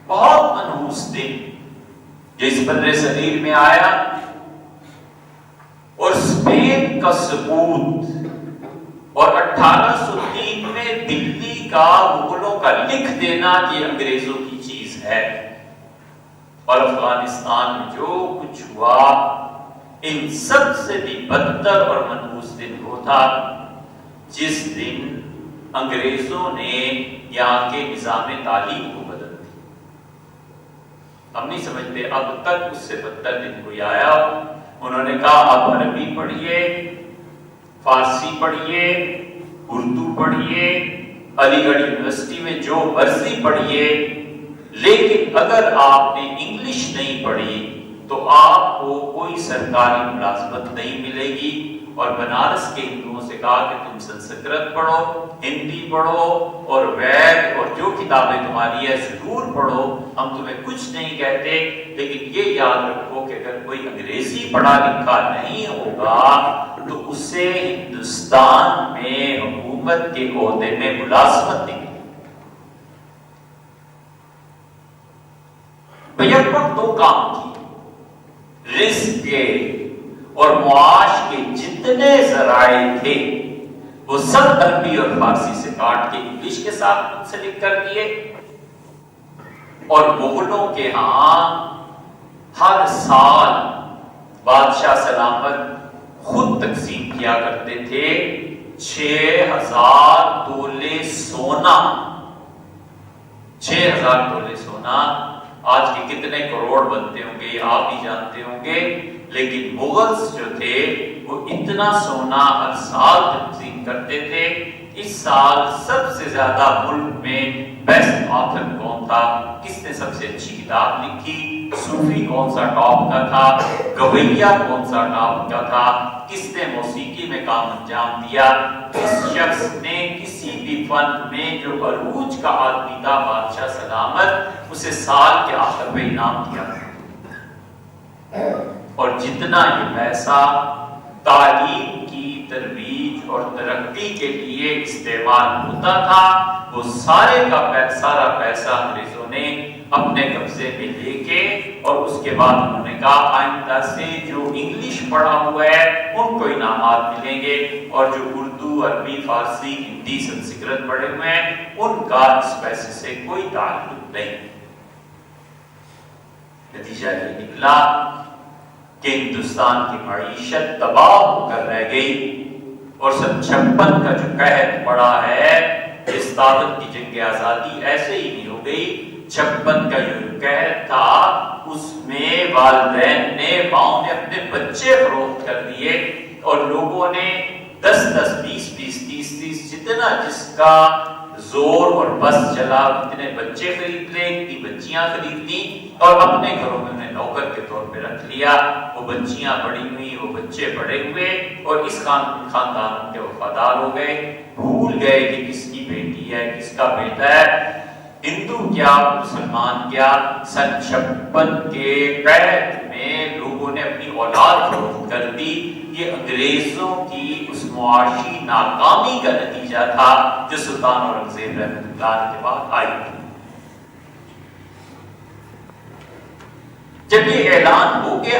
بہت منحوس دن جو اس بر صغیر میں آیا، اور اسپین کا سقوط اور 1803 میں دلی کا مغلوں کا لکھ دینا کہ انگریزوں کی چیز ہے، اور افغانستان میں جو کچھ ہوا، ان سب سے بھی بدتر اور منحوس دن وہ تھا جس دن انگریزوں نے یہاں کے نظام تعلیم کو بدل دیا۔ ہم نہیں سمجھتے اب تک اس سے بدتر دن کوئی آیا۔ انہوں نے کہا آپ عربی پڑھیے، فارسی پڑھیے، اردو پڑھیے، علی گڑھ یونیورسٹی میں جو مرضی پڑھیے، لیکن اگر آپ نے انگلش نہیں پڑھی تو آپ کو کوئی سرکاری ملازمت نہیں ملے گی۔ اور بنارس کے ہندوؤں سے کہا کہ تم سنسکرت پڑھو، ہندی پڑھو، اور وید اور جو کتابیں تمہاری ہے ضرور پڑھو، ہم تمہیں کچھ نہیں کہتے، لیکن یہ یاد رکھو کہ اگر کوئی انگریزی پڑھا لکھا نہیں ہوگا تو اسے ہندوستان میں حکومت کے عہدے میں ملازمت نہیں ملے گی۔ بیک وقت دو کام کی، رزق کے اور معاش کے جتنے ذرائع تھے وہ سب عربی اور فارسی سے کاٹ کے انگلش کے ساتھ منسلک کر دیے، اور مغلوں کے ہاں ہر سال بادشاہ سلامت خود تقسیم کیا کرتے تھے 6000 تولے سونا۔ 6000 تولے سونا آج کے کتنے کروڑ بنتے ہوں گے آپ ہی جانتے ہوں گے، لیکن مغلز جو تھے وہ اتنا سونا ہر سال تقسیم کرتے تھے۔ اس سال سب سے زیادہ ملک میں بیسٹ آتھر کون تھا، کس نے سب سے اچھی کتاب لکھی، صوفی کون سا ٹاپ کا تھا، گویہ کون سا ٹاپ کا تھا، کس نے موسیقی میں کام انجام دیا، کس شخص نے کسی بھی فن میں جو عروج کا آدمی تھا بادشاہ سلامت اسے سال کے آخر میں انعام دیا۔ اور جتنا یہ پیسہ تعلیم کی ترویج اور ترقی کے لیے استعمال ہوتا تھا، وہ سارا پیسہ انگریزوں نے اپنے قبضے میں لے کے، اور اس کے بعد انہوں نے کہا آئندہ سے جو انگلش پڑھا ہوا ہے ان کو انعامات ملیں گے، اور جو اردو، عربی، فارسی، ہندی، سنسکرت پڑھے ہوئے ہیں ان کا اس پیسے سے کوئی تعلق نہیں۔ نتیجہ یہ نکلا کہ ہندوستان کی معیشت تباہ ہو کر رہ گئی، اور 56 کا جو قحط پڑا ہے، اس طاقت کی جنگ آزادی ایسے ہی نہیں ہو گئی۔ 56 کا جو قحط تھا اس میں والدین نے، ماؤں نے اپنے بچے فروخت کر دیے، اور لوگوں نے 10-10، 20-20، 30-30 جتنا جس کا زور اور بس چلا اتنے بچے خرید لے، اتنی بچیاں خرید لی، اور اپنے گھروں میں انہیں نوکر کے طور پہ رکھ لیا۔ وہ بچیاں بڑی ہوئی، وہ بچے بڑے ہوئے، اور اس خاندان کے وفادار ہو گئے، بھول گئے کہ کس کی بیٹی ہے، کس کا بیٹا ہے، ہندو کیا مسلمان کیا۔ سن 56 کے قحط میں لوگوں نے اپنی اولاد فروخت کر دی۔ یہ انگریزوں کی اس معاشی ناکامی کا نتیجہ تھا جو سلطان اورنگزیب رحمۃ اللہ کے بعد آئی۔ جب یہ اعلان ہو گیا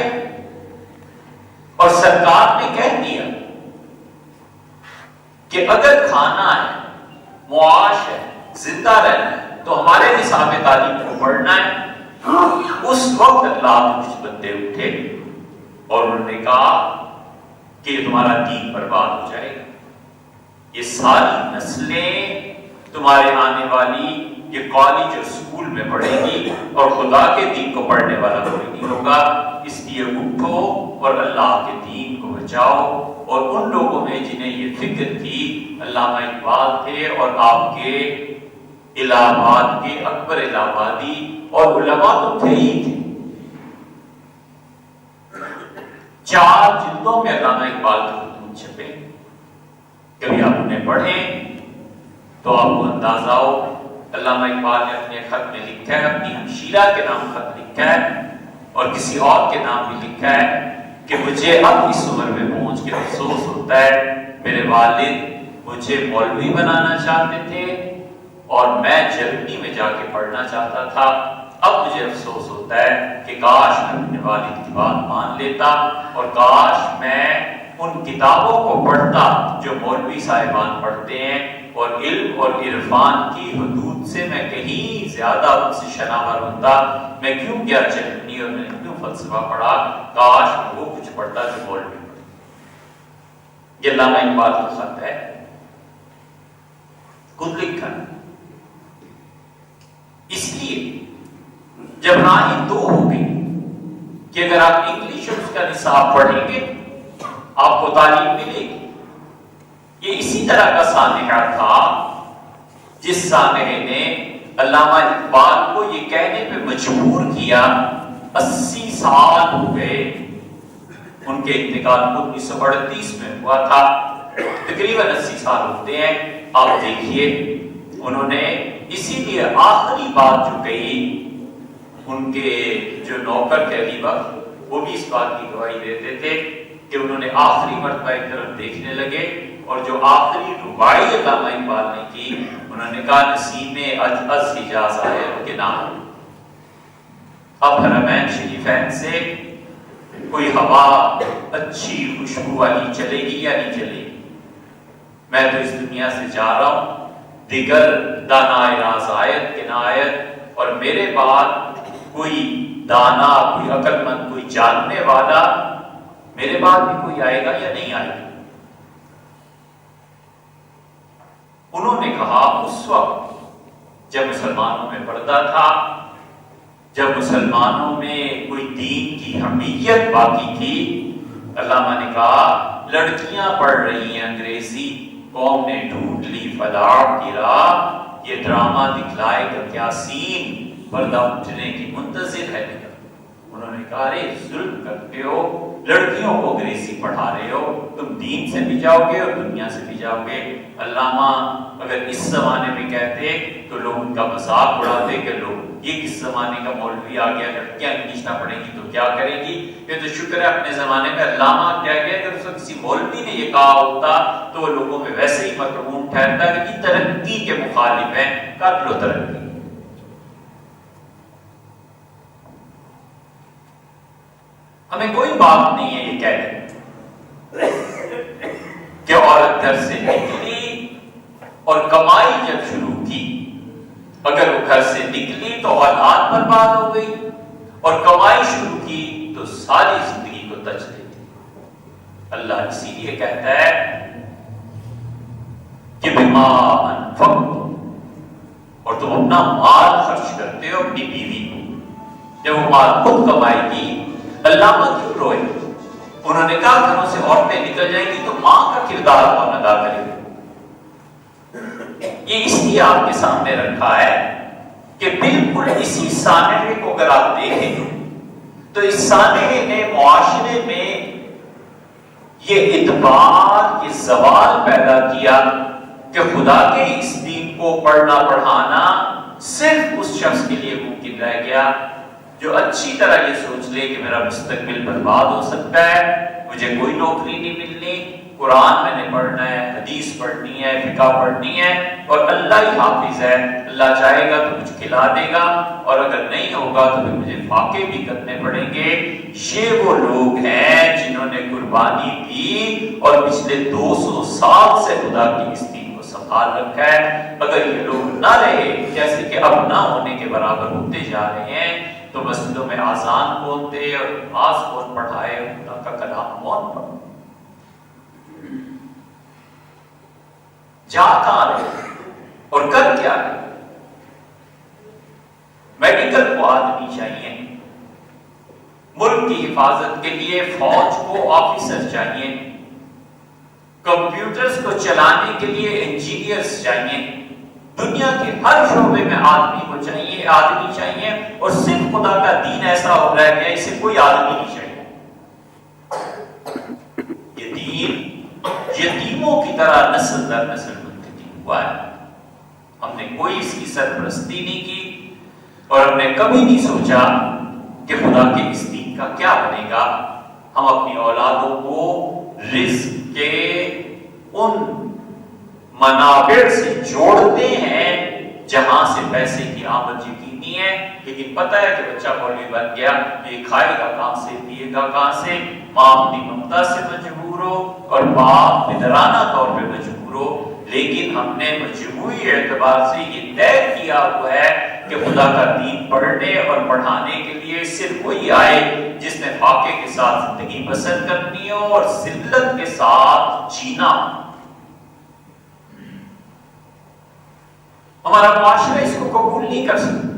اور سرکار نے کہہ دیا کہ اگر کھانا ہے، معاش ہے، زندہ رہنا ہے تو ہمارے نصاب تعلیم کو پڑھنا ہے، اس وقت اللہ کے کچھ بندے اٹھے اور انہوں نے کہا کہ یہ تمہارا دین برباد ہو جائے گا، یہ ساری نسلیں تمہارے آنے والی یہ کالج اور اسکول میں پڑھے گی، اور خدا کے دین کو پڑھنے والا کوئی نہیں ہوگا، اس لیے اٹھو اور اللہ کے دین کو بچاؤ۔ اور ان لوگوں میں جنہیں یہ فکر تھی، علامہ اقبال تھے، اور آپ کے الہ آباد کے اکبر الہ آبادی اور علماء تو تھے ہی تھے۔ 4 جلدوں میں علامہ اقبال کے خطوط چھپے، کبھی آپ انہیں پڑھیں تو آپ کو اندازہ ہو۔ علامہ اقبال نے اپنے خط میں لکھا ہے، اپنی ہمشیرہ کے نام خط لکھا ہے، اور کسی اور کے نام بھی لکھا ہے کہ مجھے اب اس عمر میں پہنچ کے افسوس ہوتا ہے، میرے والد مجھے مولوی بنانا چاہتے تھے اور میں جرمنی میں جا کے پڑھنا چاہتا تھا، اب مجھے افسوس ہوتا ہے کہ کاش میں اپنے والد کی بات مان لیتا اور کاش میں ان کتابوں کو پڑھتا جو مولوی صاحبان پڑھتے ہیں، اور علم اور عرفان کی حدود سے میں کہیں زیادہ ان سے شناور ہوتا۔ میں کیوں کیا چٹنی اور میں کیوں فلسفہ پڑھا، کاش میں وہ کچھ پڑھتا جو مولوی پڑھتا۔ یہ علامہ اقبال کا خط ہے، خود لکھا۔ اس لیے جب راہیں دو ہو گئی کہ اگر آپ انگلش اور اس کا نصاب پڑھیں گے آپ کو تعلیم ملے گی۔ یہ اسی طرح کا سانحہ تھا جس سانحے نے علامہ اقبال کو یہ کہنے پہ مجبور کیا، 80 سال ہو گئے، ان کے انتقال کو 1938 میں ہوا تھا، تقریباً 80 سال ہوتے ہیں۔ آپ دیکھیے انہوں نے اسی لیے آخری بات جو کہی، ان کے جو نوکر تھے علی بخش وہ بھی اس بات کی گواہی دیتے تھے کہ انہوں نے آخری مرتبہ ایک طرف دیکھنے لگے اور جو آخری رباعی علامہ اقبال نے کی، انہوں نے کہا نسیم از حجاز آئے کے نام۔ اب حرمین شریفین سے کوئی ہوا اچھی خوشبو والی چلے گی یا نہیں چلے گی؟ میں تو اس دنیا سے جا رہا ہوں، دیگر دانا راز آیت کے نایت، اور میرے بعد کوئی دانا، کوئی عقل مند، کوئی جاننے والا میرے بعد بھی کوئی آئے گا یا نہیں آئے گا؟ انہوں نے کہا اس وقت جب مسلمانوں میں پردہ تھا، جب مسلمانوں میں کوئی دین کی حمیت باقی تھی، علامہ نے کہا لڑکیاں پڑھ رہی ہیں انگریزی، قوم نے ڈھونڈ لی فلاح کی راہ، یہ ڈرامہ دکھلائے گا کیا سین، پردہ اٹھنے کی منتظر ہے۔ انہوں نے کہا ارے ظلم کرتے ہو، لڑکیوں کو انگریزی پڑھا رہے ہو، تم دین سے بھی جاؤ گے اور دنیا سے بھی جاؤ گے۔ علامہ اگر اس زمانے میں کہتے تو لوگ ان کا مذاق اڑاتے کہ لوگ یہ کس زمانے کا مولوی آ گیا، لڑکیاں انگلش نہ پڑھیں گی تو کیا کرے گی۔ یہ تو شکر ہے اپنے زمانے میں علامہ کہہ گیا، اگر اس وقت کسی مولوی نے یہ کہا ہوتا تو وہ لوگوں میں ویسے ہی مطمئن ٹھہرتا کہ یہ ترقی کے مخالف ہیں، کر لو ترقی۔ ہمیں کوئی بات نہیں ہے یہ کہنے کہ عورت گھر سے نکلی اور کمائی جب شروع کی، اگر وہ گھر سے نکلی تو اولاد برباد ہو گئی، اور کمائی شروع کی تو ساری زندگی کو تج دے دی۔ اللہ اسی لیے کہتا ہے کہ بما انفقتم، اور تم اپنا مال خرچ کرتے ہو اپنی بیوی کو، جب وہ مال خود کمائے گی۔ علامہ کیوں روئے؟ انہوں نے کہا گھروں سے عورتیں نکل جائیں گی تو ماں کا کردار کون ادا کرے گا؟ یہ اس لیے آپ کے سامنے رکھا ہے کہ بالکل اسی سانحے کو اگر آپ دیکھیں تو اس سانحے نے معاشرے میں یہ اعتبار، یہ زوال پیدا کیا کہ خدا کے اس دین کو پڑھنا پڑھانا صرف اس شخص کے لیے ممکن رہ گیا جو اچھی طرح یہ سوچ لے کہ میرا مستقبل برباد ہو سکتا ہے، مجھے کوئی نوکری نہیں ملنی، قرآن میں نے پڑھنا ہے، حدیث پڑھنی ہے، فقہ پڑھنی ہے، اور اللہ ہی حافظ ہے، اللہ چاہے گا تو مجھے کھلا دے گا، اور اگر نہیں ہوگا تو پھر مجھے فاقے بھی کرنے پڑیں گے۔ یہ وہ لوگ ہیں جنہوں نے قربانی دی اور پچھلے 200 سال سے خدا کی اس دین کو سنبھال رکھا ہے۔ اگر یہ لوگ نہ رہے، جیسے کہ اب نہ ہونے کے برابر ہوتے جا رہے ہیں، تو مسجدوں میں آذان کون دے اور نماز کون پڑھائے، خدا کا کلام کون پڑھائے؟ جا کہاں رہے اور کر کیا رہے؟ میڈیکل کو آدمی چاہیے، ملک کی حفاظت کے لیے فوج کو آفیسر چاہیے، کمپیوٹرز کو چلانے کے لیے انجینئرز چاہیے، دنیا کے ہر شعبے میں آدمی کو چاہیے، آدمی چاہیے، اور صرف خدا کا دین ایسا ہو رہا ہے اسے کوئی آدمی نہیں چاہیے۔ یہ دین یتیموں کی طرح نسل در نسل منتقل ہوا ہے، ہم نے کوئی اس کی سرپرستی نہیں کی، اور ہم نے کبھی نہیں سوچا کہ خدا کے اس دین کا کیا بنے گا۔ ہم اپنی اولادوں کو رزق کے ان منابع سے جوڑتے ہیں جہاں سے پیسے کی آمد یقینی نہیں ہے، لیکن پتہ ہے کہ بچہ مولوی بن گیا، یہ کھائے گا کہاں سے، پیے گا کہاں سے، ماں اپنی ممتا سے مجبور ہو اور باپ فطرانہ طور پہ مجبور ہو، لیکن ہم نے مجموعی اعتبار سے یہ طے کیا ہوا ہے کہ خدا کا دین پڑھنے اور پڑھانے کے لیے صرف وہی آئے جس نے فاقے کے ساتھ زندگی بسر کرنی ہو اور ذلت کے ساتھ جینا۔ ہمارا معاشرہ اس کو قبول نہیں کر سکتا۔